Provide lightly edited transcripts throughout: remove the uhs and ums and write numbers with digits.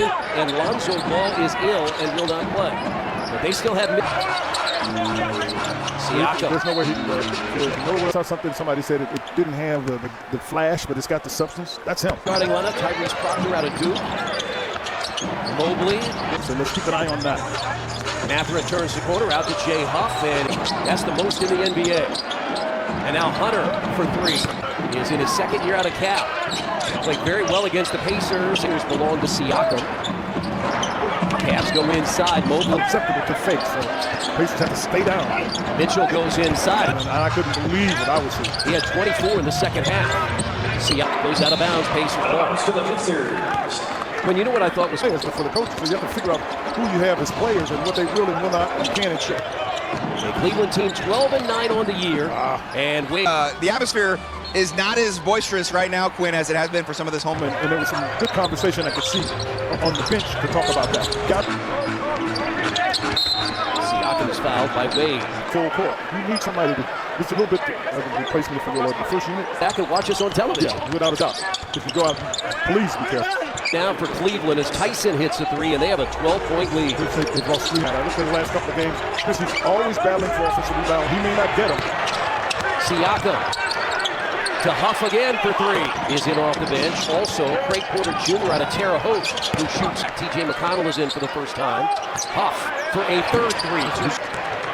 game, and Lonzo Ball is ill and will not play. But they still have Siakam. There's no way he can go. There's no way. I saw something, somebody said it didn't have the flash, but it's got the substance. That's him. Starting lineup, Tyrese Proctor out of Duke. Mobley. So let's keep an eye on that. Mathurin turns the corner out to Jay Huff, and that's the most in the NBA. And now Hunter for three. He is in his second year out of Cal. Played very well against the Pacers. Here's belong to Siakam. Cavs go inside. Mobley acceptable to fake, so Pacers have to stay down. Mitchell goes inside. And I couldn't believe what I was seeing. He had 24 in the second half. Siakam goes out of bounds. Pacers ball. When you know what I thought was for the coaches, so you have to figure out who you have as players and what they will and will not and can and should. The Cleveland team 12-9 on the year, and the atmosphere is not as boisterous right now, Quinn, as it has been for some of this home. And there was some good conversation I could see on the bench to talk about that. Siakam is fouled by Wade. Full court. You need somebody to. It's a little bit of a replacement for the first unit. Back and watch us on television. Yeah, without a doubt. If you go out, please be careful. Down for Cleveland as Tyson hits a three, and they have a 12-point lead. They've lost three. I looked at the last couple of games. He's always battling for offensive rebound. He may not get them. Siakam to Huff again for three. Is in off the bench. Also, Craig Porter Jr. out of Terre Haute, who shoots. TJ McConnell is in for the first time. Huff for a third three.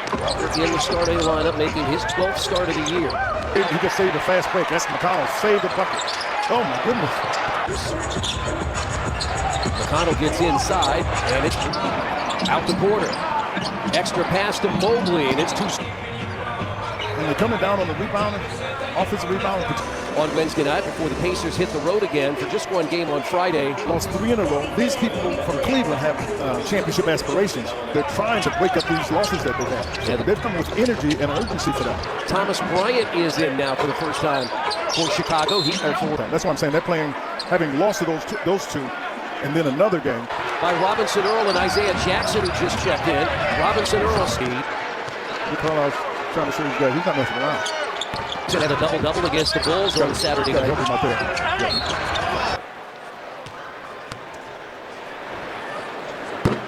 In the starting lineup, making his 12th start of the year. He can save the fast break. That's McConnell. Save the bucket. Oh, my goodness. McConnell gets inside, and it's out the corner. Extra pass to Mobley, and it's two. And they're coming down on the rebounding, offensive rebounding. On Wednesday night, before the Pacers hit the road again for just one game on Friday. Lost three in a row. These people from Cleveland have championship aspirations. They're trying to break up these losses that they've had. So they've come with energy and urgency for that. Thomas Bryant is in now for the first time for Chicago. That's what I'm saying. They're playing, having lost to those two, and then another game. By Robinson Earl and Isaiah Jackson, who just checked in. Robinson Earl speed. Because trying to show you guys, he's not messing around. He's going to have a double-double against the Bulls on Saturday night.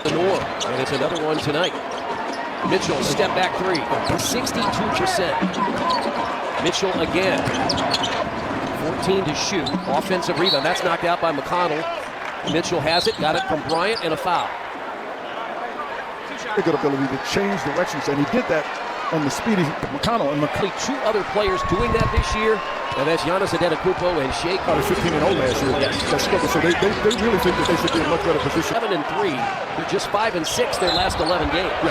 The Norm, and it's another one tonight. Mitchell, step back three, 62%. Mitchell again, 14 to shoot, offensive rebound. That's knocked out by McConnell. Mitchell has it, got it from Bryant, and a foul. A good ability to change directions, and he did that on the speedy McConnell and McConnell. Two other players doing that this year, and that's Giannis Antetokounmpo and Shea Carter. 15-0 last year. Yes. So they really think that they should be in a much better position. 7-3. They're just 5-6 their last 11 games. Yeah.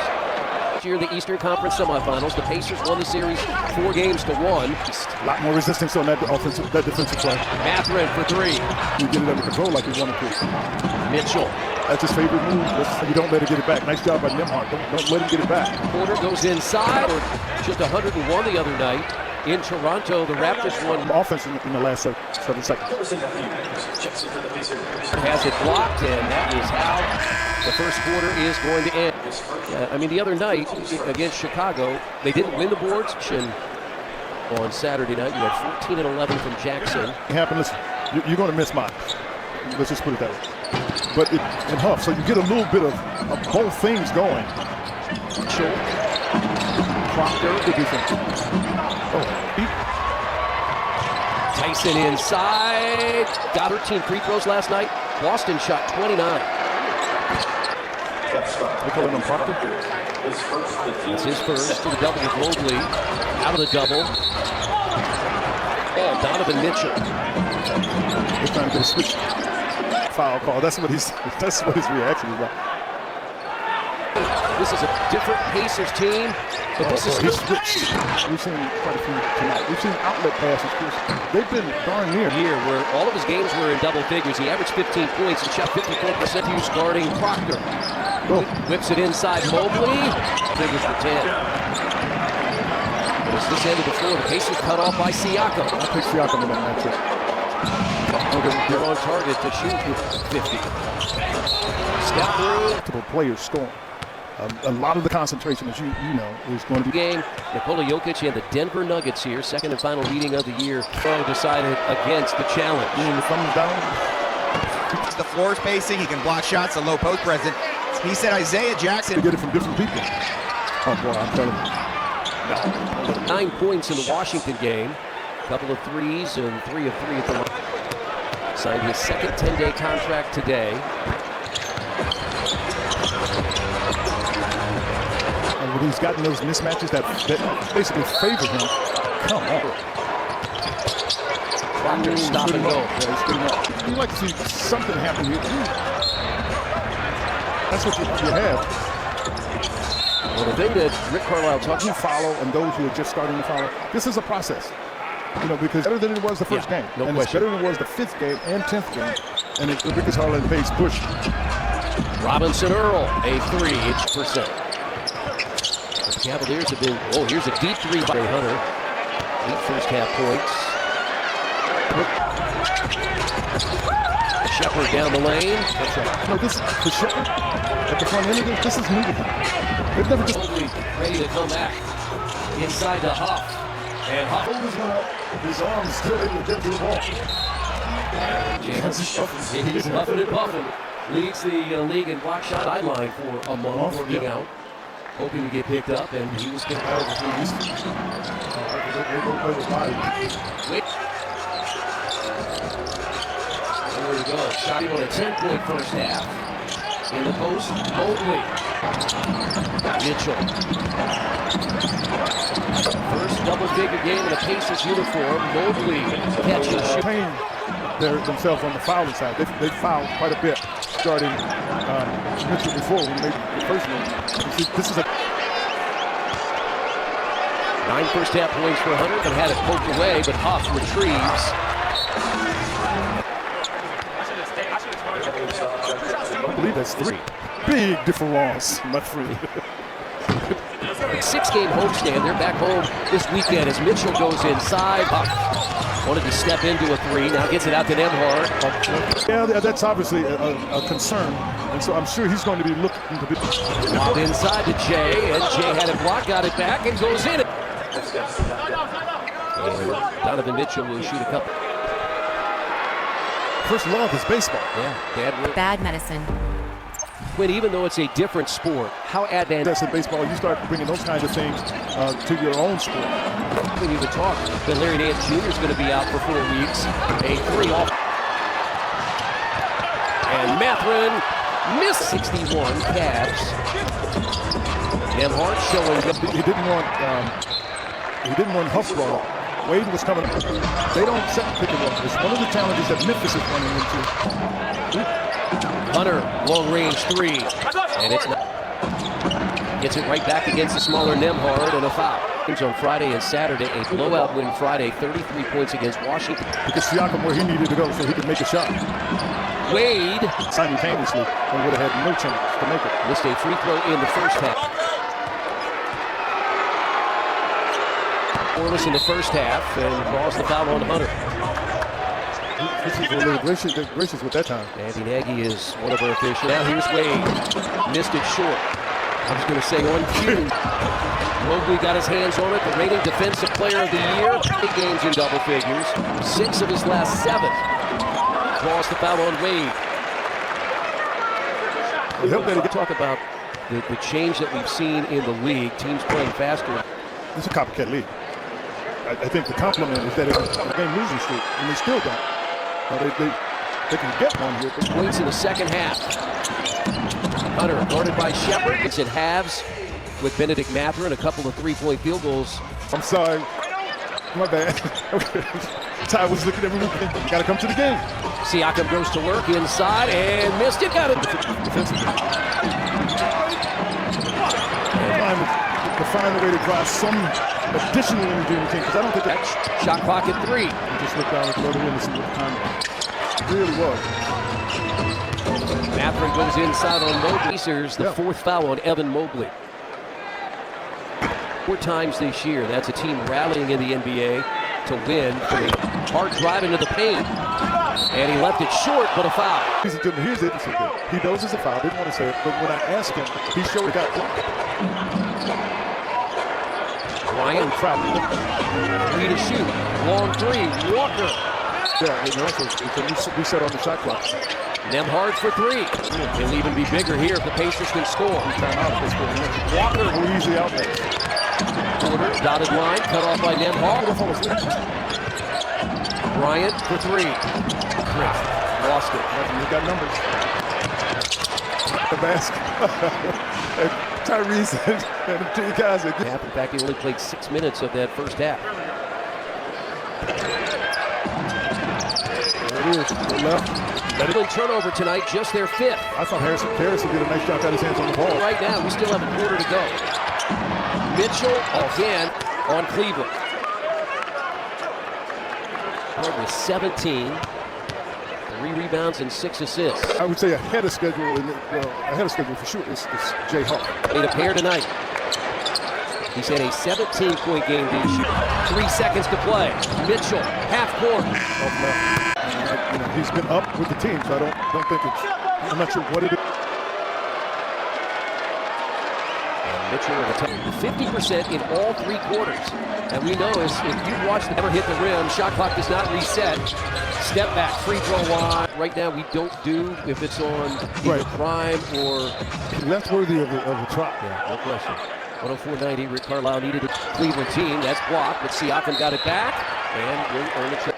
Last year, the Eastern Conference semifinals, the Pacers won the series 4-1. A lot more resistance on that defensive play. Mathurin for three. You get it under control like you wanted to. Mitchell. That's his favorite move. You don't let it get it back. Nice job by Nembhard. Don't let him get it back. Porter goes inside. Just 101 the other night. In Toronto, the Raptors won. Offense in the last 7 seconds. Has it blocked, and that is how the first quarter is going to end. I mean, the other night against Chicago, they didn't win the boards. On Saturday night, you had 14 and 11 from Jackson. It happened. Listen, you're going to miss mine. Let's just put it that way. But in Huff, so you get a little bit of both things going. Mitchell, Proctor, good defense. Tyson inside. Got 13 free throws last night. Boston shot 29. They calling him Proctor. That's his first to the double with Mobley. Out of the double. Oh, Donovan Mitchell. They're trying to get a switch. Foul call. That's what his reaction is like. This is a different Pacers team, but this is he's switched. We've seen quite a few tonight. We've seen outlet passes. They've been darn near here where all of his games were in double figures. He averaged 15 points and shot 54% use guarding Proctor. Whips it inside Mobley. Figures for 10. As this end of the floor, the Pacers cut off by Siakam. I pick Siakam in that matchup. They're on target to shoot 50. Step through. Multiple players scoring. A lot of the concentration, as you know, is going to be. Game. Nikola Jokic and the Denver Nuggets here. Second and final meeting of the year. Decided against the challenge. The thumbs down. The floor spacing. He can block shots, a low post presence. He said Isaiah Jackson. You get it from different people. Oh, boy, I'm telling you. 9 points in the Washington game. A couple of threes and 3 of 3 at the line. Signed his second 10-day contract today. And when he's gotten those mismatches that basically favor him, come on. Proctor stop and go. Yeah, he's getting up. You'd like to see something happen here. That's what you have. Well, the thing that Rick Carlisle talks You follow and those who are just starting to follow. This is a process. You know, because better than it was the first game. No and question. It's better than it was the 5th game and 10th game. And it's the biggest Harlan Pace push. Robinson Earl, a 3%. The Cavaliers have been, oh, here's a deep 3 by Hunter. 8 first half points. Shepard down the lane. No, this is for Shepard at the front end of this is new to him. They've never just Ready to come back. Inside to Huff. And Huff. his arms still able to get to the ball. He's huffing and puffing. Leads the league in block shot sideline for a month, working out. Hoping to get picked up, and he was going to There we go. Shot him on a 10-point first half. In the post, Mobley. Mitchell. First double-figure game in a Pacers uniform. Mobley catches. playing themselves on the fouling side. They fouled quite a bit starting Mitchell before when they made the first one. You see, this is a 9 first half points for Hunter, but had it poked away, but Huff retrieves. I believe that's 3. Big difference, my friend. 6-game homestand. They're back home this weekend as Mitchell goes inside. Huff wanted to step into a 3. Now gets it out to Nembhard. Yeah, that's obviously a concern. And so I'm sure he's going to be looking to be. Lob inside to Jay, and Jay had it blocked, got it back, and goes in. And Donovan Mitchell will shoot a couple. First love is baseball. Yeah, Bad medicine. Quinn, even though it's a different sport, how advantageous. That's in baseball. You start bringing those kinds of things to your own sport. When you even talk that Larry Nance Jr. is going to be out for 4 weeks. A 3 off. And Mathurin missed 61. Cavs. Nembhard showing. He didn't want Huff ball. Wade was coming. They don't set pick and roll. It's one of the challenges that Memphis is running into. Hunter, long range 3. And it's not. Gets it right back against the smaller Nembhard and a foul. On Friday and Saturday, a blowout win Friday, 33 points against Washington. Because Siakam where he needed to go so he could make a shot. Wade Simultaneously and would have had no chance to make it. missed a free throw in the first half. Orleans in the first half and draws the foul on Hunter. This is a little gracious with that time. Andy Nagy is one of our officials. Now here's Wade. Missed it short. I was going to say on cue. Mobley got his hands on it. The reigning defensive player of the year. 8 games in double figures. 6 of his last 7. Draws the foul on Wade. We talk about the change that we've seen in the league. Teams playing faster. It's a copycat league. I think the compliment is that it's a game losing streak, and they still don't. They can get one here. Points in the second half. Hunter guarded by Shepard. It's at halves with Benedict Mathurin. A couple of 3-point field goals. I'm sorry. My bad. Okay. Ty was looking at me. You got to come to the game. Siakam goes to work inside and missed it. Got it. Defensively. To find a way to drive some additional energy in the team, because I don't think that Shot clock at 3. just look down and throw it in and see what the time really was. Mathurin goes inside on Mobley. Pacers, the 4th foul on Evan Mobley. 4 times this year. That's a team rallying in the NBA to win. Hard drive into the paint. And he left it short, but a foul. Here's the interesting thing. He knows it's a foul. Didn't want to say it, but when I asked him, he showed it got blocked. Bryant trapped. 3 to shoot. Long 3. Walker. Yeah, and also it's a reset on the shot clock. Nembhard for three. He'll even be bigger here if the Pacers can score. Walker will easily outlet. Porter, dotted line, cut off by Nembhard. Bryant for three. Chris lost it. You got numbers. The basket. Tyrese and the two guys. In fact, he only played 6 minutes of that first half. There it is. Good left. Turnover tonight, just their fifth. I thought Harrison did a nice job, got his hands on the ball. Right now, we still have a quarter to go. Mitchell again on Cleveland. With 17, 3 rebounds and 6 assists. I would say ahead of schedule for sure is Jay Hawk. Made a pair tonight. He's had a 17-point game this year. 3 seconds to play. Mitchell, half court. He's been up with the team, so I don't think I'm not sure what it is. And Mitchell with a 50% in all 3 quarters. And we know if you watch the ever hit the rim, shot clock does not reset. Step back, free throw line. Right now, we don't do if it's on either prime or. That's worthy of a try. Yeah, no question. 104.90. Rick Carlisle needed a Cleveland team. That's blocked, but Siakam got it back and will earn a trip.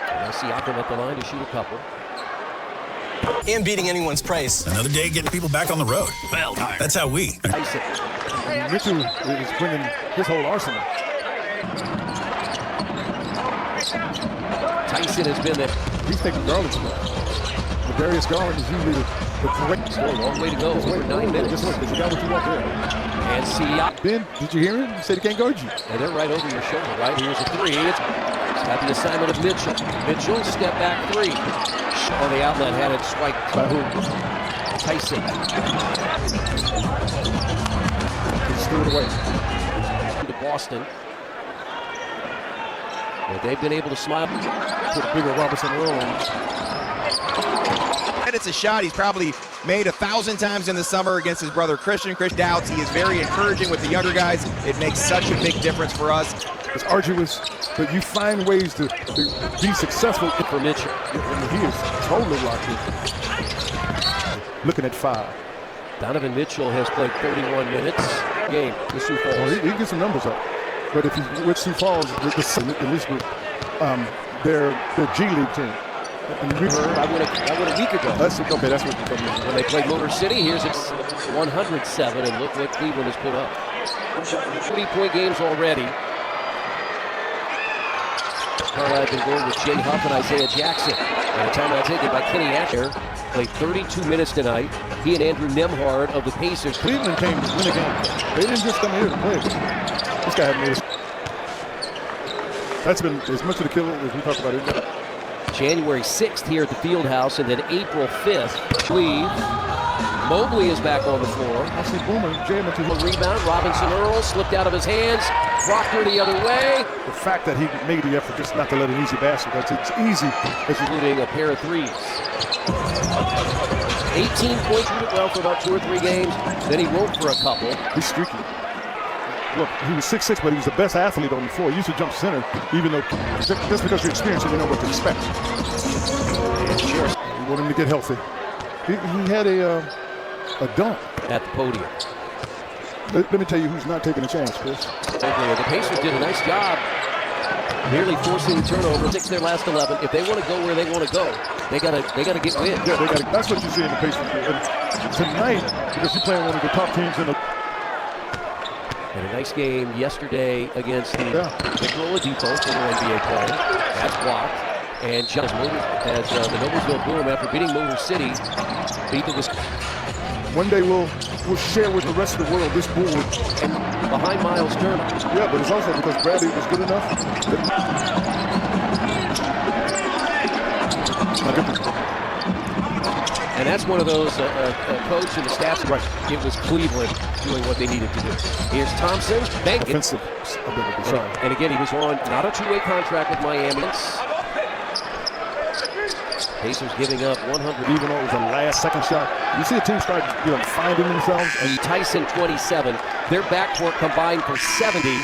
Now Siakam at the line to shoot a couple. And beating anyone's price. Another day getting people back on the road. Well, that's how we. Tyson. Mitchell is bringing his whole arsenal. Tyson has been there. He's taking Garland's spot. Darius Garland is usually the great. Still a long way to go. Over 9 minutes. Just look, you got what you want there. And Siakam. Ben, did you hear him? He said he can't guard you. And they're right over your shoulder, right? Here's a three. It's got the assignment of Mitchell. Mitchell, step back three. On the outlet, had it swiped by who? Tyson. He just threw it away. To Boston. But they've been able to smile. Put a bigger Robertson roll on. And it's a shot he's probably made 1,000 times in the summer against his brother Christian. Chris doubts. He is very encouraging with the younger guys. It makes such a big difference for us. It's arduous, but you find ways to be successful. For Mitchell. He is totally locked in. Looking at 5. Donovan Mitchell has played 31 minutes. Game with Sioux Falls. Well, he gets some numbers up. But if he's with Sioux Falls, at least with their G League team. I went a week ago. That's what you're talking about. When they played Motor City, here's it's 107, and look what Cleveland has put up. 30-point games already. Carlisle has been going with Jay Huff and Isaiah Jackson. And a timeout taken by Kenny Asher. Played 32 minutes tonight. He and Andrew Nembhard of the Pacers. Cleveland came to win a game. They didn't just come here to play. This guy had made us. That's been as much of the killer as we talked about it. January 6th here at the Fieldhouse, and then April 5th. Mobley is back on the floor. I see Boomer jamming to him. Rebound. Robinson Earl slipped out of his hands. Proctor the other way. The fact that he made the effort just not to let an easy basket. It's easy. Including a pair of threes. 18 points well for about 2 or 3 games. Then he wrote for a couple. He's streaky. Look, he was 6'6", but he was the best athlete on the floor. He used to jump center, even though just because you're experienced, you know what to expect. You want him to get healthy. He had a dunk at the podium. Let me tell you who's not taking a chance, Chris. The Pacers did a nice job nearly forcing the turnover. 6 their last 11. If they want to go where they want to go, they gotta get wins. Yeah, that's what you see in the Pacers. And tonight, because you're playing one of the top teams in the. And a nice game yesterday against the Victor Oladipo, former NBA player. That's blocked. And John as the Noblesville Boom, after beating Motor City, beat the Wisconsin. One day we'll share with the rest of the world this board. Behind Miles Turner. Yeah, but it's also because Bradley was good enough. And that's one of those coach and the staff's right. It was Cleveland doing what they needed to do. Here's Thompson. Offensive ability, sorry. And again, he was on not a 2-way contract with Miami. Pacers giving up 100. Even though it was a last-second shot. You see a team start finding themselves. And Tyson, 27. Their backcourt combined for 70.